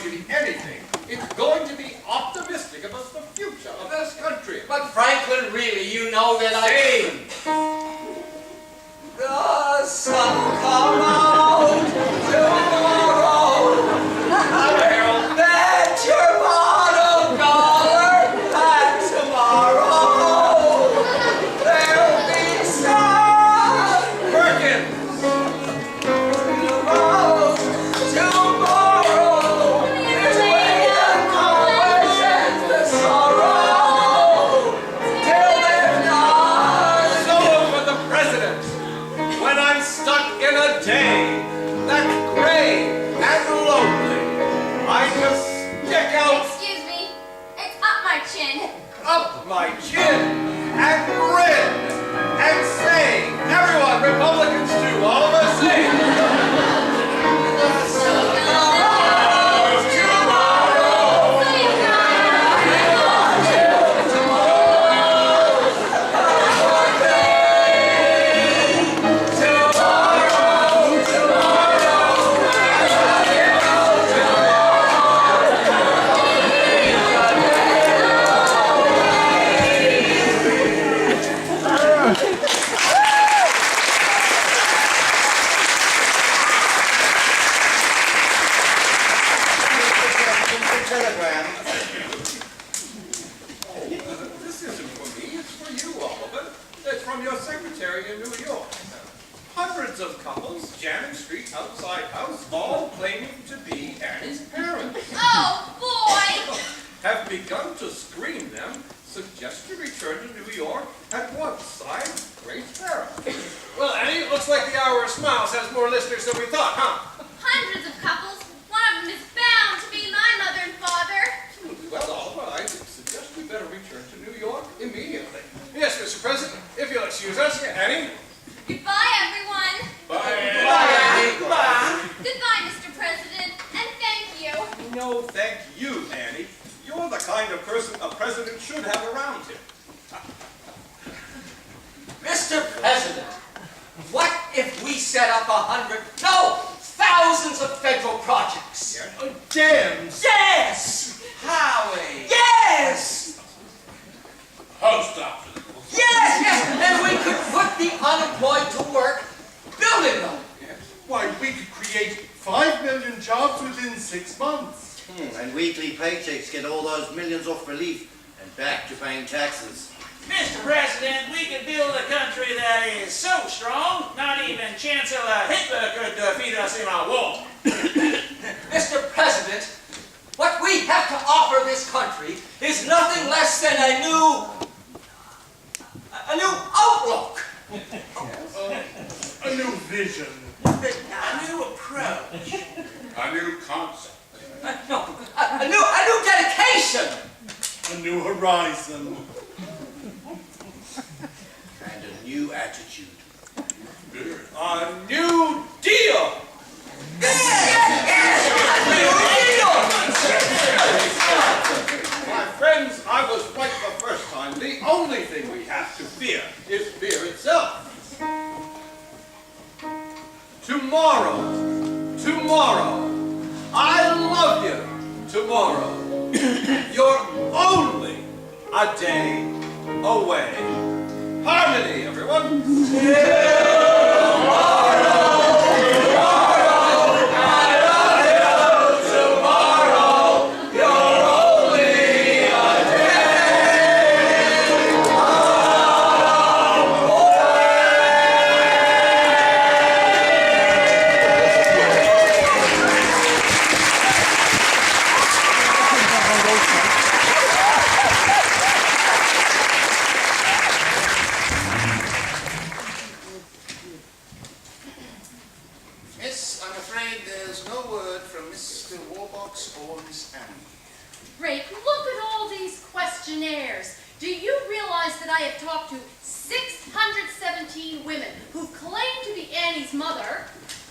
going to be anything, it's going to be optimistic about the future of this country. But Franklin, really, you know that the sun will come out tomorrow. I'll bet your bottom dollar that tomorrow there'll be sun. Perkins! Tomorrow is when the commerce ends the sorrow till there's none. So for the president, when I'm stuck in a day that's gray and lonely, I just stick out Excuse me. It's up my chin. up my chin and grin and say, everyone, Republicans too, all of us sing. Telegram. This isn't for me, it's for you, Oliver. It's from your secretary in New York. Hundreds of couples jamming streets outside house, all claiming to be Annie's parents. Oh, boy! Have begun to screen them, suggest you return to New York at once. Signed, Grace Farrah. Well, Annie, it looks like the Hour of Smiles has more listeners than we thought, huh? Hundreds of couples. One of them is bound to be my mother and father. Well, Oliver, I suggest we better return to New York immediately. Yes, Mr. President, if you'll excuse us. Annie? Goodbye, everyone. Bye. Goodbye, Mr. President, and thank you. No, thank you, Annie. You're the kind of person a president should have around him. Mr. President, what if we set up 100, no, thousands of federal projects? Dams. Yes! Highway. Yes! Post office. Yes! And we could put the unemployed to work building them. Why, we could create 5 million jobs within 6 months. And weekly paychecks get all those millions off relief and back to paying taxes. Mr. President, we could build a country that is so strong, not even Chancellor Hitler could defeat us in a war. Mr. President, what we have to offer this country is nothing less than a new outlook. A new vision. A new approach. A new concept. No, a new dedication. A new horizon. And a new attitude. A new deal. My friends, I was right the first time. The only thing we have to fear is fear itself. Tomorrow, I love you. Tomorrow, you're only a day away. Harmony, everyone. Miss, I'm afraid there's no word from Mr. Warbox or Miss Annie. Rick, look at all these questionnaires. Do you realize that I have talked to 617 women who've claimed to be Annie's mother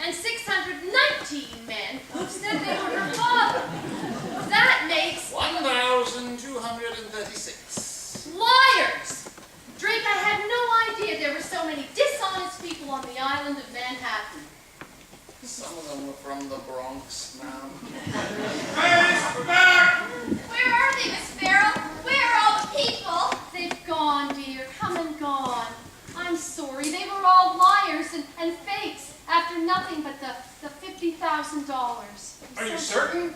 and 619 men who've said they were her father? That makes 1,236. liars! Drake, I had no idea there were so many dishonest people on the island of Manhattan. Some of them were from the Bronx, ma'am. Hey, we're back! Where are they, Miss Farrell? Where are all the people? They've gone, dear, come and gone. I'm sorry, they were all liars and fakes after nothing but the $50,000. Are you certain?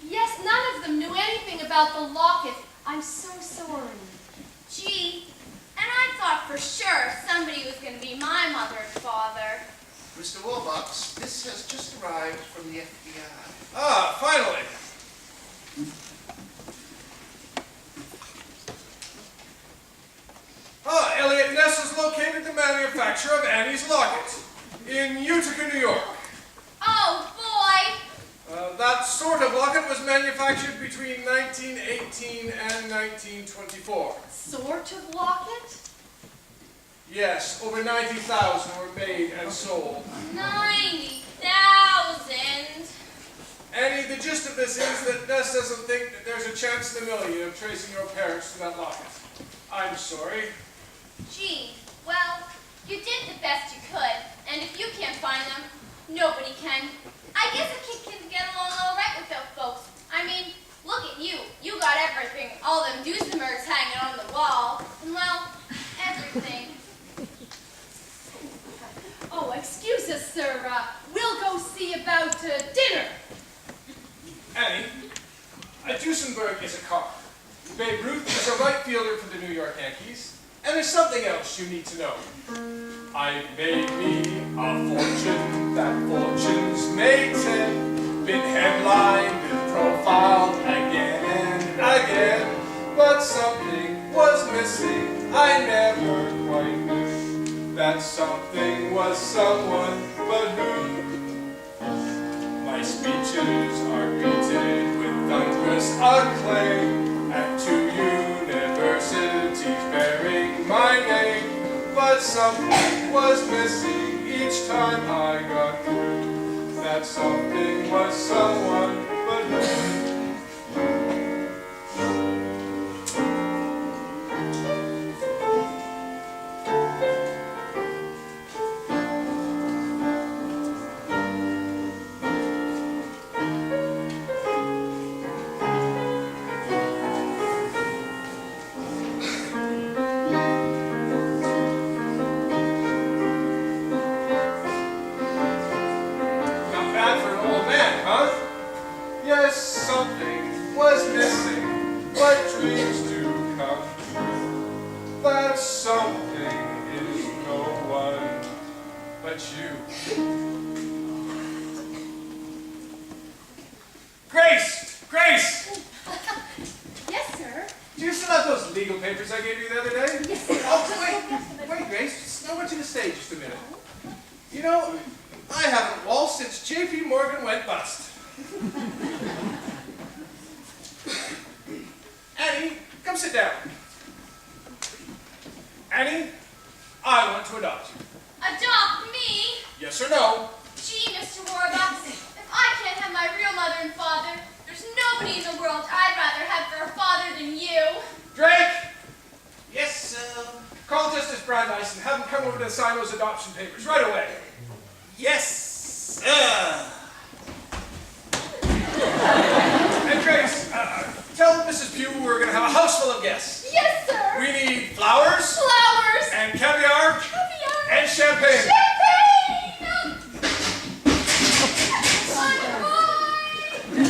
Yes, none of them knew anything about the locket. I'm so sorry. Gee, and I thought for sure somebody was going to be my mother and father. Mr. Warbucks, this has just arrived from the FBI. Ah, finally. Ah, Elliot Ness has located the manufacturer of Annie's locket in Utica, New York. Oh, boy! That sort of locket was manufactured between 1918 and 1924. Sort of locket? Yes, over 90,000 were made and sold. 90,000! Annie, the gist of this is that Ness doesn't think that there's a chance in a million of tracing your parents to that locket. I'm sorry. Gee, well, you did the best you could, and if you can't find them, nobody can. I guess a kid can get along all right without folks. I mean, look at you. You got everything. All them Duesenbergs hanging on the wall. And, well, everything. Oh, excuse us, sir. We'll go see about dinner. Annie, a Duesenberg is a car. Babe Ruth is a right fielder for the New York Yankees. And there's something else you need to know. I've made me a fortune, that fortune's made 10. Been headlined, been profiled again and again. But something was missing, I never quite knew. That something was someone, but who? My speeches are greeted with thunderous acclaim at 2 universities bearing my name. But something was missing each time I got through. That something was someone, but who?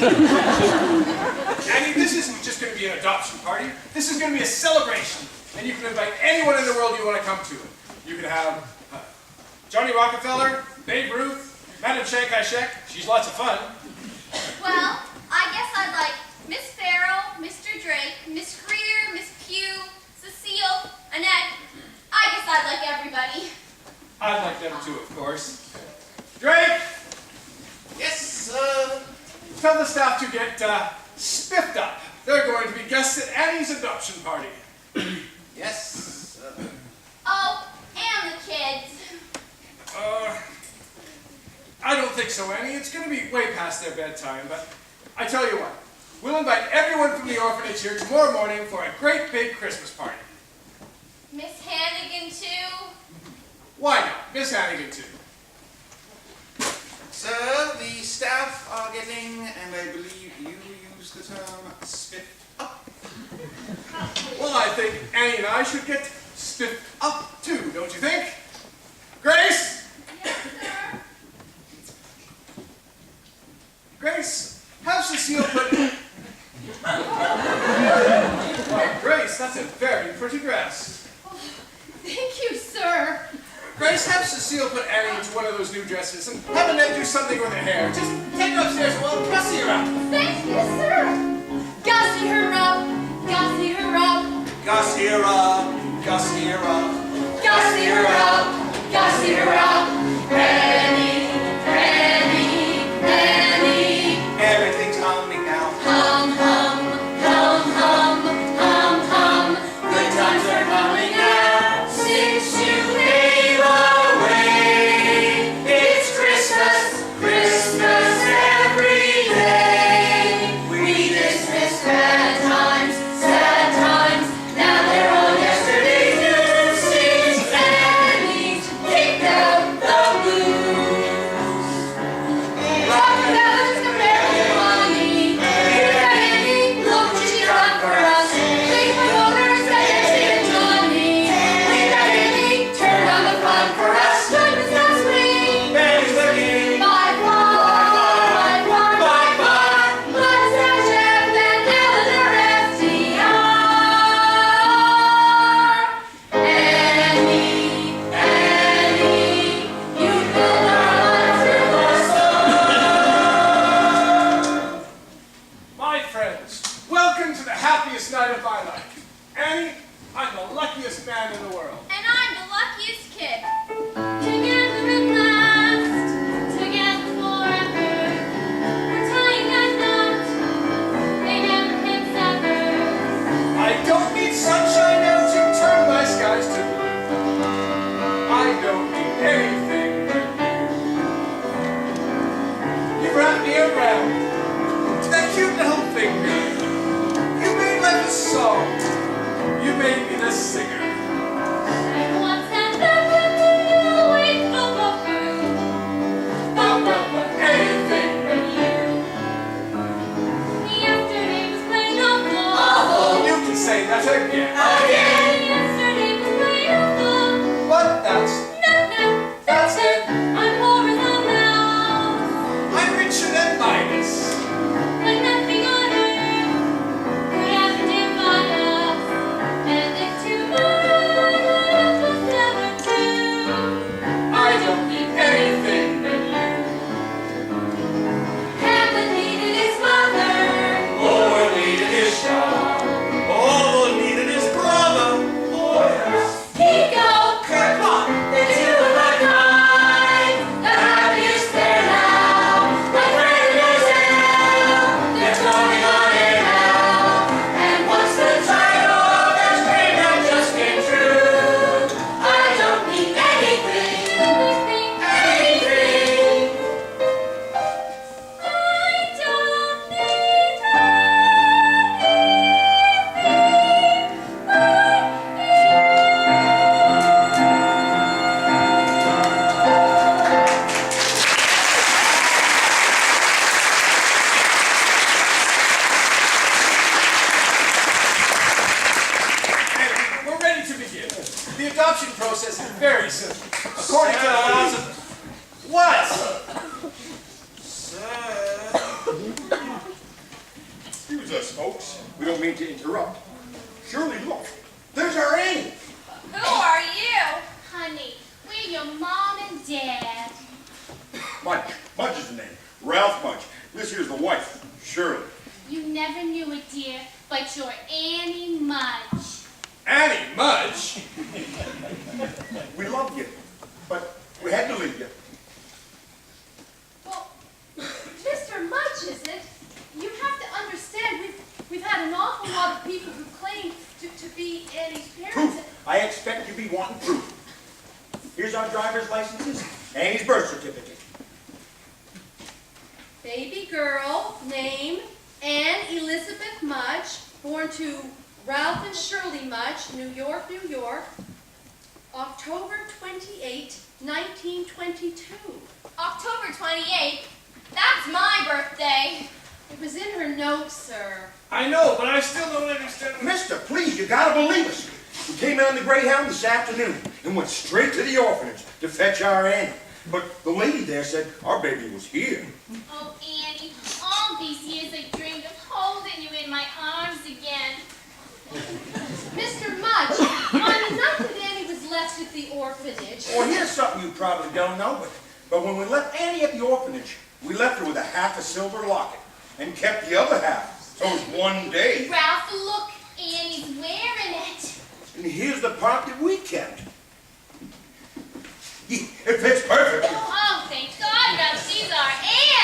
Annie, this isn't just going to be an adoption party. This is going to be a celebration. And you can invite anyone in the world you want to come to it. You can have Johnny Rockefeller, Babe Ruth, Madam Shankashek. She's lots of fun. Well, I guess I'd like Miss Farrell, Mr. Drake, Miss Greer, Miss Pugh, Cecile, Annette. I guess I'd like everybody. I'd like them too, of course. Drake! Yes, sir. Tell the staff to get spiffed up. They're going to be guests at Annie's adoption party. Yes, sir. Oh, and the kids. I don't think so, Annie. It's going to be way past their bedtime, but I tell you what. We'll invite everyone from the orphanage here tomorrow morning for a great big Christmas party. Miss Hannigan, too? Why not? Miss Hannigan, too. Sir, marketing, and I believe you use the term spiffed up. Well, I think Annie and I should get spiffed up too, don't you think? Grace? Yes, sir. Grace, have Cecile put... Why, Grace, that's a very pretty dress. Thank you, sir. Grace, have Cecile put Annie into one of those new dresses and have Annette do something with her hair. Just take her upstairs and we'll gussy her up. Thank you, sir. Gussy her up, gussy her up, Gussy her up, gussy her up. gussy her up, gussy her up. Annie, Annie, Annie. Everything's humming now. Hum, hum, hum, hum, hum, hum. Good times are coming now. Since you came away, it's Christmas, Christmas every day. We dismiss bad times, sad times. Now they're all yesterday's news. Since Annie's kicked out the blues. Rockefellers come bearing money. Here Annie, look what she's done for us. Please promoters that Nancy and Johnny. We got Annie, turn on the fun for us. Join us as we Annie's looking. bye bye, bye bye. Let us have Jeff and Eleanor FDR. Annie, Annie, you build our lives through the storm. My friends, welcome to the happiest night of my life. Annie, I'm the luckiest man in the world. And I'm the luckiest kid. Together at last, together forever. We're tying that knot, they never can sever. I don't need sunshine now to turn my skies to blue. I don't need anything but you. You wrapped me around that cute little finger. You made life a song. You made me the singer. And what's that we go through? Anything but Yesterday was plain awful. you can say that again. Yesterday was plain awful. But that's That's it. I'm poor as a mouse. I'm richer than Midas. But nothing on earth could ever divide us. And if tomorrow was never true, I don't need anything but you. Hamlet needed his mother. All we needed is Shaw. All we needed is brother. Oh yes. He go Kirklock, the two of a kind. The happiest pair now. My friend is now. They're going on air now. And what's the title of this dream that just came true? I don't need anything, anything. I don't need And we're ready to begin. The adoption process is very simple. According to the laws of... What? Excuse us, folks. We don't mean to interrupt. Surely, look. There's our Annie. Who are you? Honey, we're your mom and dad. Mudge. Mudge is the name. Ralph Mudge. This here's the wife, Shirley. You never knew it, dear, but you're Annie Mudge. Annie Mudge? We love you, but we had to leave you. Well, Mr. Mudge, is it? You have to understand, we've had an awful lot of people who claim to be Annie's parents. Proof. I expect you be wanting proof. Here's our driver's licenses, Annie's birth certificate. Baby girl, name Anne Elizabeth Mudge, born to Ralph and Shirley Mudge, New York, New York, October 28, 1922. October 28th? That's my birthday? It was in her notes, sir. I know, but I still don't understand. Mister, please, you gotta believe us. We came on the Greyhound this afternoon and went straight to the orphanage to fetch our Annie. But the lady there said our baby was here. Oh, Annie, all these years I dreamed of holding you in my arms again. Mr. Mudge, on the night that Annie was left at the orphanage, Well, here's something you probably don't know, but when we left Annie at the orphanage, we left her with a half a silver locket and kept the other half. So it was one day. Ralph, look, Annie's wearing it. And here's the part that we kept. It fits perfect. Oh, thank God, Ralph, she's our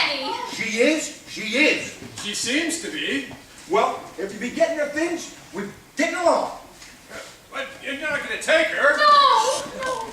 Annie. She is? She is. She seems to be. Well, if you be getting her things, we're getting along. But you're not going to take her. no.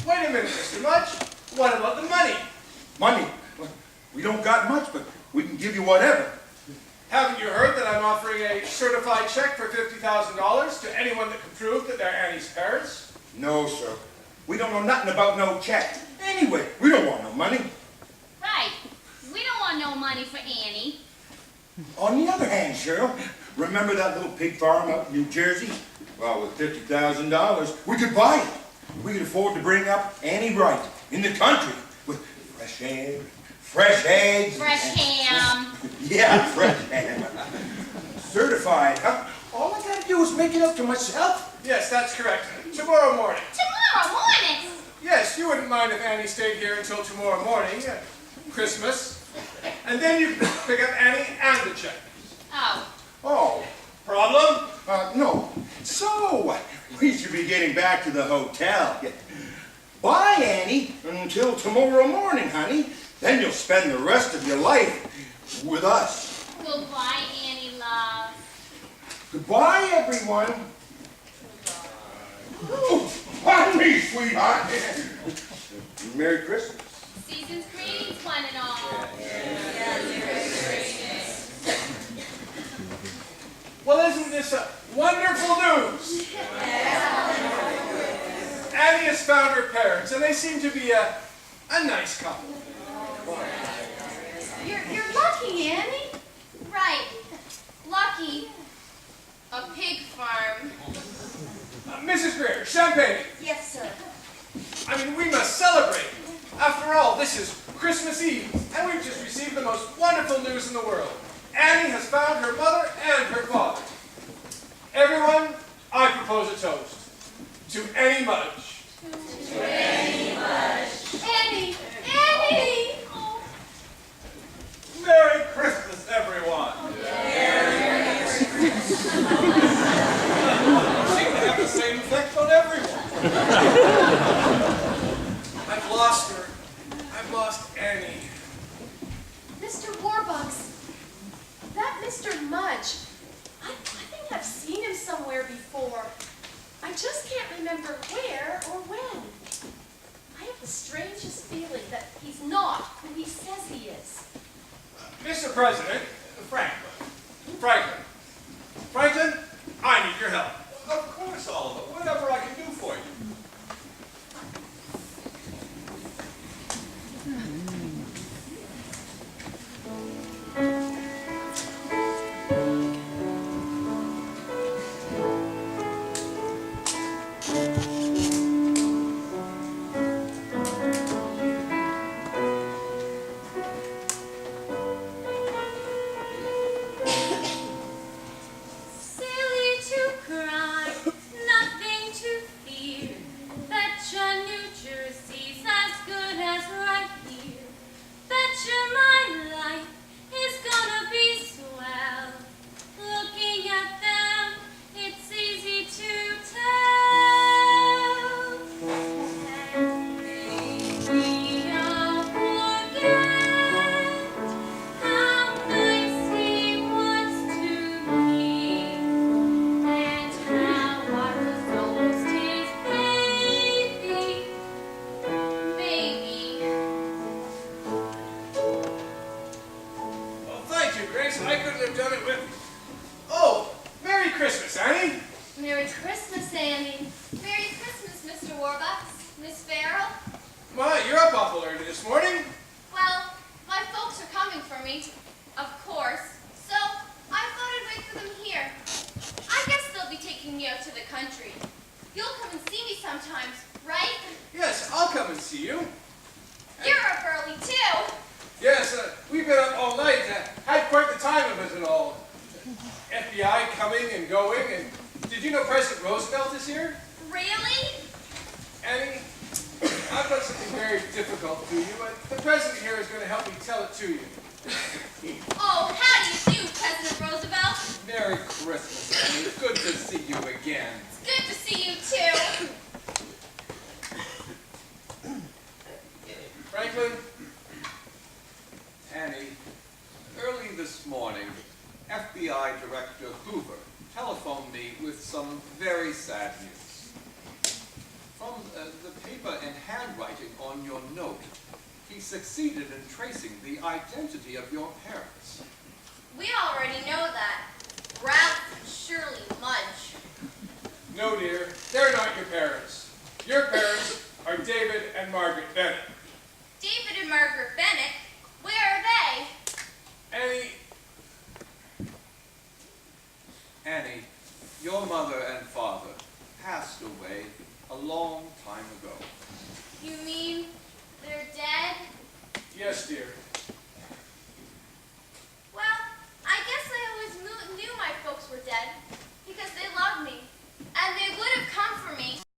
Wait a minute, Mr. Mudge. What about the money? Money. We don't got much, but we can give you whatever. Haven't you heard that I'm offering a certified check for $50,000 to anyone that can prove that they're Annie's parents? No, sir. We don't know nothing about no check. Anyway, we don't want no money. Right. We don't want no money for Annie. On the other hand, Cheryl, remember that little pig farm up in New Jersey? Well, with $50,000, we could buy it. We could afford to bring up Annie Wright in the country with fresh air, fresh eggs. Fresh ham. Yeah, fresh ham. Certified, huh? All I gotta do is make it up to myself. Yes, that's correct. Tomorrow morning. Tomorrow morning. Yes, you wouldn't mind if Annie stayed here until tomorrow morning, Christmas. And then you pick up Annie and the check. Oh. Oh, Problem? no. So, we should be getting back to the hotel. Bye, Annie, until tomorrow morning, honey. Then you'll spend the rest of your life with us. Goodbye, Annie, love. Goodbye, everyone. Oh, pardon me, sweetheart. Merry Christmas. Season's greetings, one and all. Well, isn't this a wonderful news? Annie has found her parents, and they seem to be a nice couple. You're lucky, Annie. Right. Lucky. A pig farm. Mrs. Greer, champagne. Yes, sir. I mean, we must celebrate. After all, this is Christmas Eve, and we've just received the most wonderful news in the world. Annie has found her mother and her father. Everyone, I propose a toast. To Annie Mudge. To Annie Mudge. Annie! Annie! Oh. Merry Christmas, everyone. Seem to have the same effect on everyone. I've lost her. I've lost Annie. Mr. Warbucks, that Mr. Mudge, I think I've seen him somewhere before. I just can't remember where or when. I have the strangest feeling that he's not who he says he is. Mr. President, Franklin, I need your help. Of course, Oliver. Whatever I can do for you. Silly to cry, nothing to fear. Betcha New Jersey's as good as right here. Betcha my life is gonna be swell. Looking at them, it's easy to tell. And maybe I'll forget how nice he was to me, and how I was almost his baby. Maybe. Well, thank you, Grace. I couldn't have done it with... Oh, Merry Christmas, Annie. Merry Christmas, Annie. Merry Christmas, Mr. Warbucks. Miss Farrell. My, you're up awful early this morning. Well, my folks are coming for me. me, of course. So I thought I'd wait for them here. I guess they'll be taking me out to the country. You'll come and see me sometimes, right? Yes, I'll come and see you. You're up early too. Yes, we've been up all night. Had quite the time of it all. FBI coming and going, and did you know President Roosevelt is here? Really? Annie, I've done something very difficult to you, but the president here is going to help me tell it to you. Oh, how do you do, President Roosevelt? Merry Christmas, Annie. Good to see you again. It's good to see you too. Franklin, Annie, early this morning, FBI Director Hoover telephoned me with some very sad news. From the paper and handwriting on your note, he succeeded in tracing the identity of your parents. We already know that. Ralph and Shirley Mudge. No, dear, they're not your parents. Your parents are David and Margaret Bennett. David and Margaret Bennett? Where are they? Annie, your mother and father passed away a long time ago. You mean they're dead? Yes, dear. Well, I guess I always knew my folks were dead.